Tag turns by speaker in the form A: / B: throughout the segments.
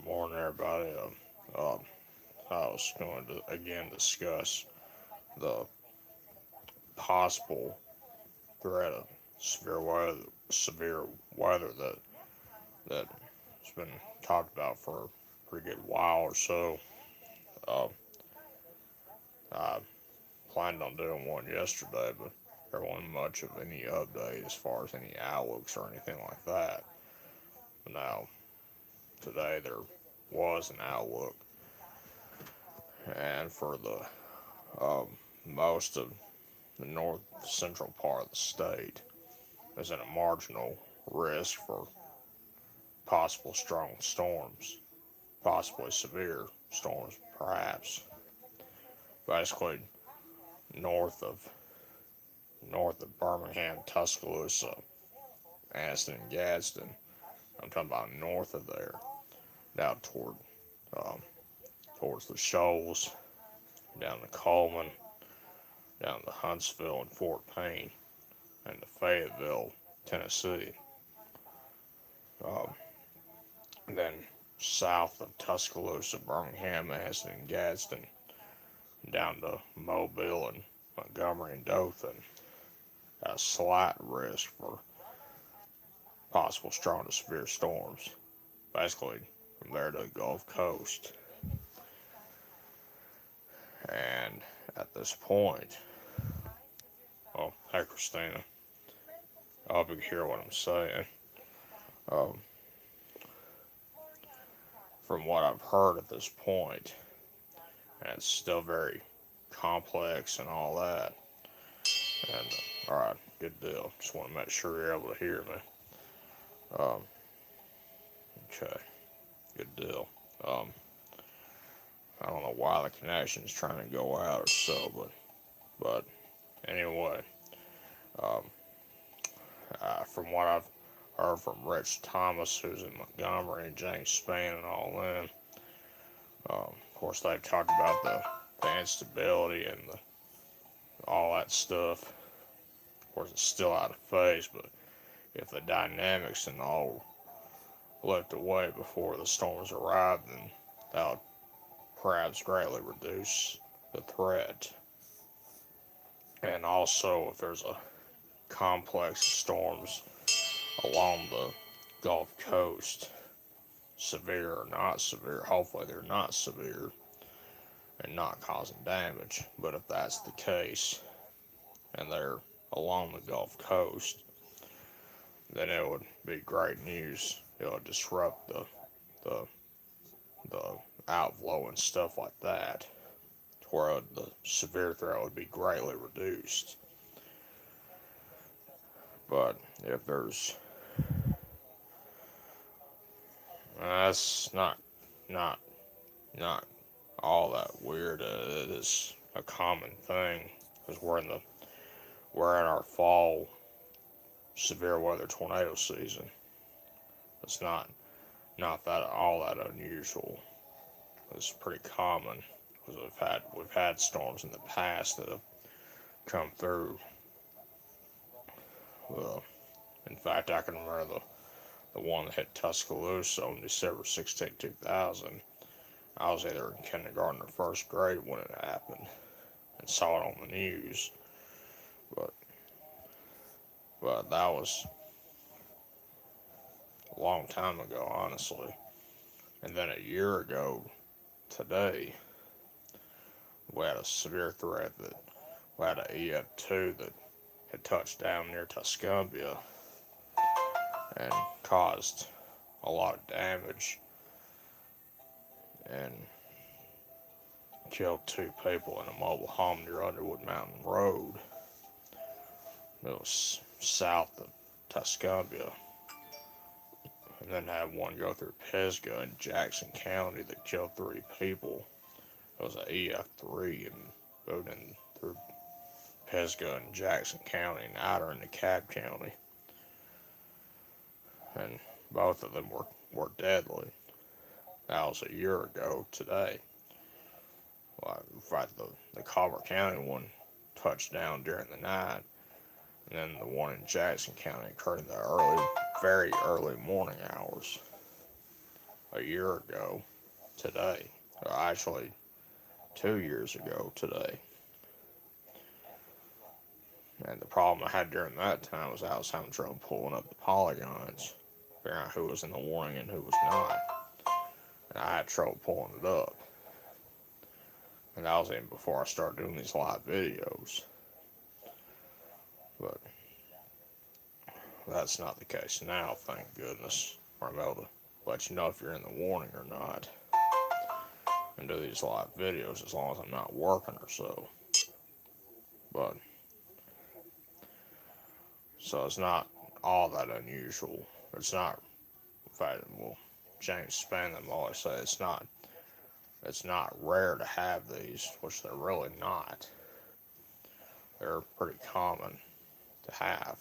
A: Morning, everybody. Um, I was going to again discuss the possible threat of severe weather that's been talked about for a pretty good while or so. Uh, I planned on doing one yesterday, but there wasn't much of any update as far as any outlooks or anything like that. But now today there was an outlook, and for the um, most of the north central part of the state is at a marginal risk for possible strong storms, possibly severe storms, perhaps. Basically, north of north of Birmingham, Tuscaloosa, Anniston, and Gadsden. I'm talking about north of there, down um, towards the Shoals, down to Coleman, down to Huntsville and Fort Payne, and to Fayetteville, Tennessee. Um, then south of Tuscaloosa, Birmingham, Anniston, and Gadsden, down to Mobile and Montgomery and Dothan. A slight risk for possible strong to severe storms. Basically, from there to the Gulf Coast. And at this point, oh, hi Christina. I hope you can hear what I'm saying. Um, from what I've heard at this point, and it's still very complex and all that. And all right, good deal. Just want to make sure you're able to hear me. Um, okay, good deal. Um, I don't know why the connection's trying to go out or so, but anyway, um, from what I've heard from Rich Thomas, who's in Montgomery, and James Spain, and all them, of course they've talked about the instability and all that stuff. Of course, it's still out of phase, but if the dynamics and all left away before the storms arrive, then that would perhaps greatly reduce the threat. And also, if there's a complex of storms along the Gulf Coast, severe or not severe, hopefully they're not severe and not causing damage. But if that's the case and they're along the Gulf Coast, then it would be great news. It would disrupt the, the outflow and stuff like that, to where the severe threat would be greatly reduced. But if there's that's not not all that weird. It is a common thing because we're in our fall severe weather tornado season. It's not that all that unusual. It's pretty common because we've had storms in the past that have come through. Uh, in fact, I can remember the one that hit Tuscaloosa on December 16, 2000. I was either in kindergarten or first grade when it happened and saw it on the news. But that was a long time ago, honestly. And then a year ago today, we had a severe threat that we had an EF2 that had touched down near Tuscumbia and caused a lot of damage and killed two people in a mobile home near Underwood Mountain Road. It was south of Tuscumbia. And then had one go through Pisgah in Jackson County that killed three people. It was an EF3 and moved in through Pisgah in Jackson County and outer into Cobb County. And both of them were deadly. That was a year ago today. Well, in fact, the Colbert County one touched down during the night. And then the one in Jackson County occurred in the very early morning hours. a year ago today. Or actually, 2 years ago today. And the problem I had during that time was I was having trouble pulling up the polygons, figuring out who was in the warning and who was not. And I had trouble pulling it up. And that was even before I started doing these live videos. But that's not the case now, thank goodness. I'm able to let you know if you're in the warning or not. And do these live videos as long as I'm not working or so. But, so it's not all that unusual. It's not, in fact, well, James Spann always say it's not rare to have these, which they're really not. They're pretty common to have.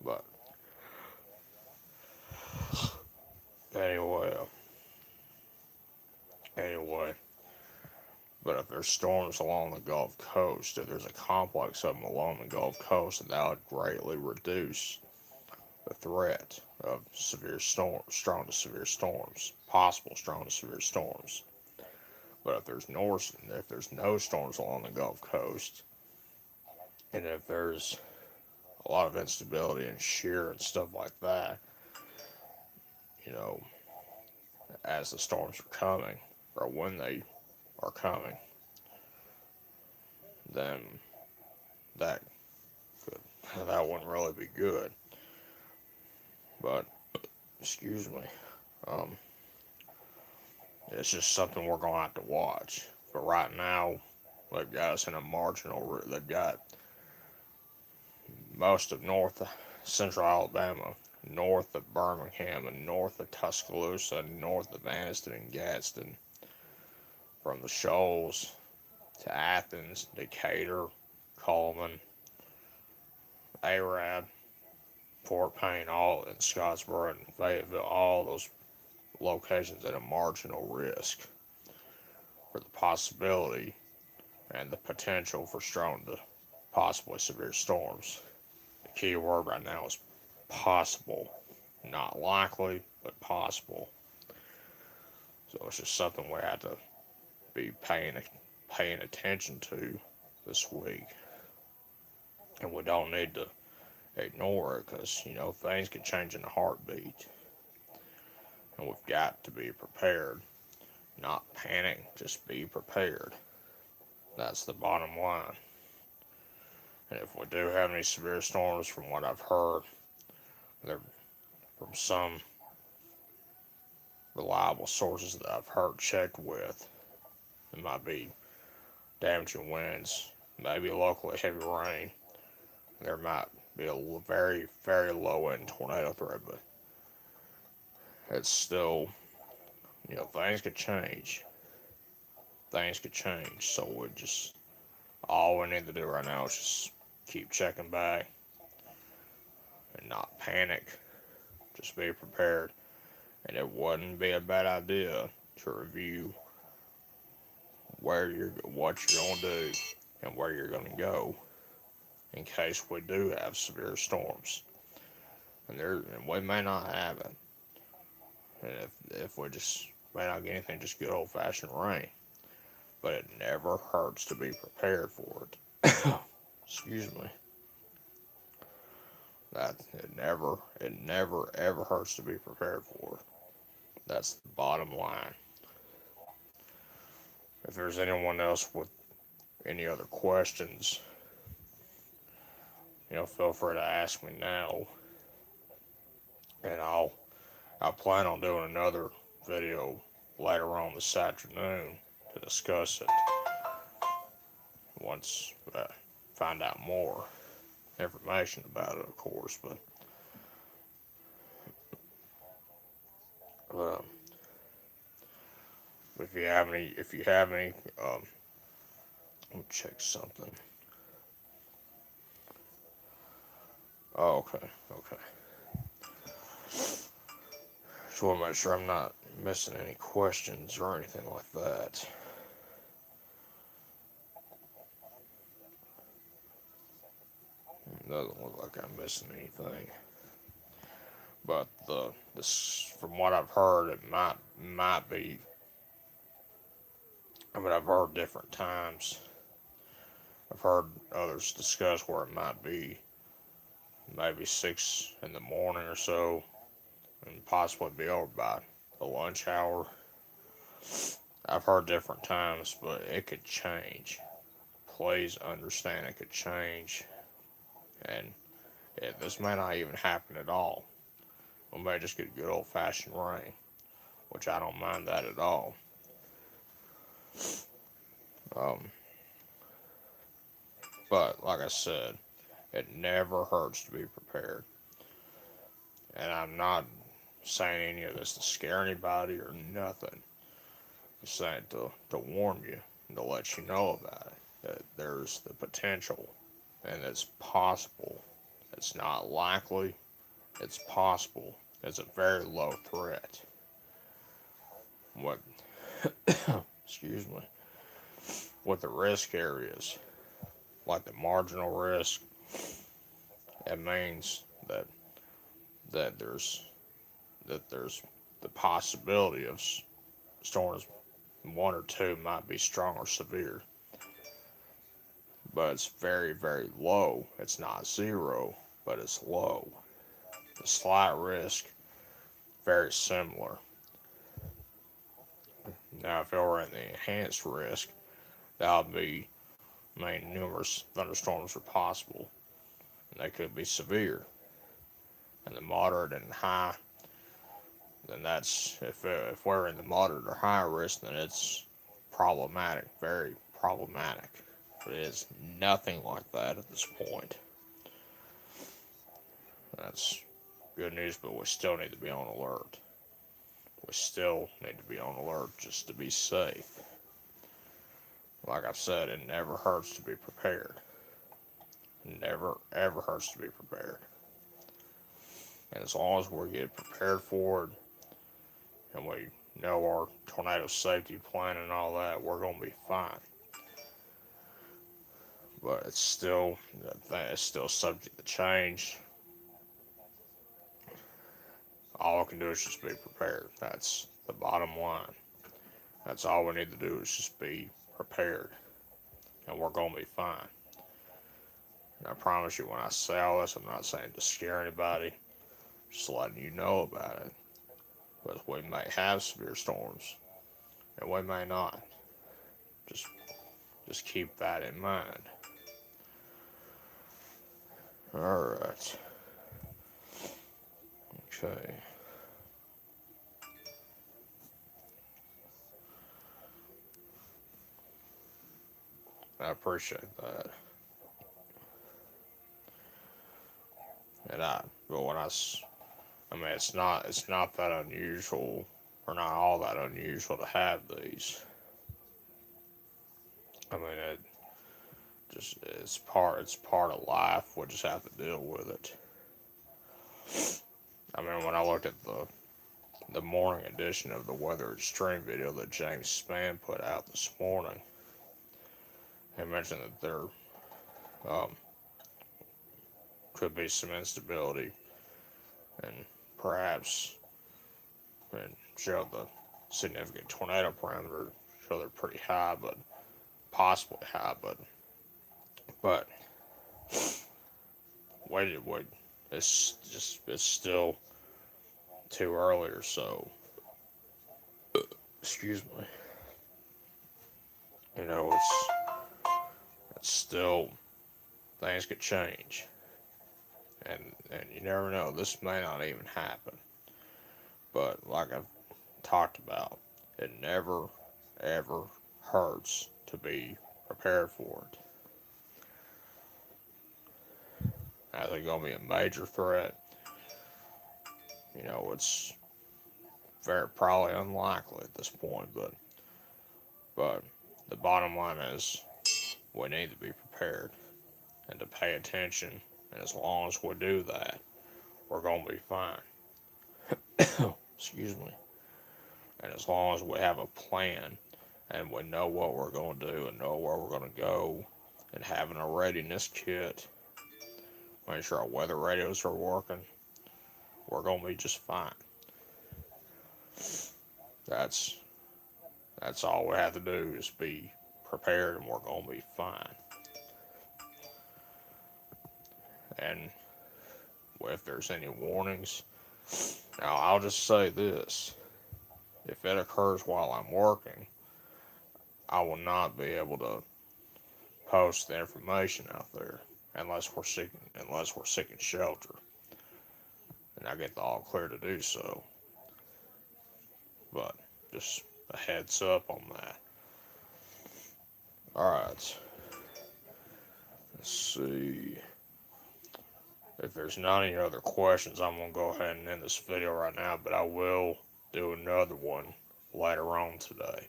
A: But anyway, but if there's storms along the Gulf Coast, if there's a complex of them along the Gulf Coast, that would greatly reduce the threat of severe storms, strong to severe storms, possible strong to severe storms. But if there's no storms along the Gulf Coast, and if there's a lot of instability and shear and stuff like that, you know, as the storms are coming, or when they are coming, then that that wouldn't really be good. But excuse me, um, it's just something we're gonna have to watch. But right now, they've got us in a marginal. They've got most of north central Alabama, north of Birmingham, and north of Tuscaloosa, and north of Anniston and Gadsden, from the Shoals to Athens, Decatur, Coleman, Arab, Fort Payne, all in Scottsboro and Fayetteville, all those locations at a marginal risk for the possibility and the potential for strong to possibly severe storms. The key word right now is possible. Not likely, but possible. So it's just something we have to be paying attention to this week. And we don't need to ignore it because, things can change in a heartbeat. And we've got to be prepared. Not panic, just be prepared. That's the bottom line. And if we do have any severe storms, from what I've heard, they're from some reliable sources that I've heard checked with, it might be damaging winds, maybe locally heavy rain. There might be a very, very low end tornado threat, but it's still, things could change. Things could change. So all we need to do right now is just keep checking back and not panic. Just be prepared. And it wouldn't be a bad idea to review what you're going to do and where you're going to go in case we do have severe storms. And we may not have it. And if we just may not get anything, just good old fashioned rain. But it never hurts to be prepared for it. Excuse me. It never ever hurts to be prepared for it. That's the bottom line. If there's anyone else with any other questions, feel free to ask me now. And I plan on doing another video later on this afternoon to discuss it once I find out more information about it, of course. But um, if you have any, let me check something. Oh, okay. Just want to make sure I'm not missing any questions or anything like that. Doesn't look like I'm missing anything. But this, from what I've heard, it might be. I mean, I've heard different times. I've heard others discuss where it might be maybe 6 in the morning or so, and possibly be over by the lunch hour. I've heard different times, but it could change. Please understand it could change, and this may not even happen at all. We may just get good old fashioned rain, which I don't mind that at all. Um, but like I said, it never hurts to be prepared. And I'm not saying any of this to scare anybody or nothing. I'm saying to warn you and to let you know about it. That there's the potential and it's possible. It's not likely, it's possible. It's a very low threat. What, excuse me, what the risk areas, like the marginal risk, it means that there's that there's the possibility of storms. One or two might be strong or severe, but it's very, very low. It's not zero, but it's low. The slight risk, very similar. Now, if it were in the enhanced risk, that would be, I mean, numerous thunderstorms are possible, and they could be severe. And the moderate and high, then that's, if we're in the moderate or high risk, then it's problematic, very problematic. But it is nothing like that at this point. That's good news, but we still need to be on alert. We still need to be on alert just to be safe. Like I've said, it never hurts to be prepared. Never, ever hurts to be prepared. And as long as we get prepared for it and we know our tornado safety plan and all that, we're going to be fine. But it's still subject to change. All I can do is just be prepared. That's the bottom line. That's all we need to do is just be prepared. And we're going to be fine. And I promise you, when I say all this, I'm not saying to scare anybody, just letting you know about it. But we may have severe storms, and we may not. Just, just keep that in mind. All right. Okay. I appreciate that. And but I mean, it's not that unusual, or not all that unusual to have these. I mean, it's part of life. We just have to deal with it. I mean, when I looked at the morning edition of the Weather Extreme video that James Spann put out this morning, he mentioned that there um, could be some instability and perhaps, and showed the significant tornado parameter, show they're pretty high, but possibly high, but wait, it's still too early or so. Excuse me. You know, it's still, things could change, and you never know. This may not even happen, but like I've talked about, it never ever hurts to be prepared for it. Is it going to be a major threat? You know, it's very probably unlikely at this point, but the bottom line is we need to be prepared and to pay attention. And as long as we do that, we're going to be fine. Excuse me. And as long as we have a plan and we know what we're going to do and know where we're going to go and having a readiness kit, make sure our weather radios are working, we're going to be just fine. That's all we have to do is be prepared, and we're going to be fine. And if there's any warnings, now I'll just say this: if it occurs while I'm working, I will not be able to post the information out there unless we're seeking shelter, and I get the all clear to do so. But just a heads up on that. All right. Let's see. If there's not any other questions, I'm going to go ahead and end this video right now, but I will do another one later on today.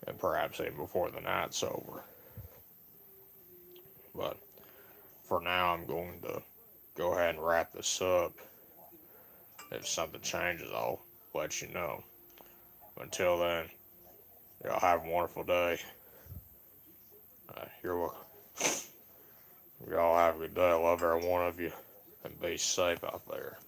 A: And perhaps even before the night's over. But for now, I'm going to go ahead and wrap this up. If something changes, I'll let you know. Until then, y'all have a wonderful day. You're welcome. Y'all have a good day. I love every one of you. And be safe out there.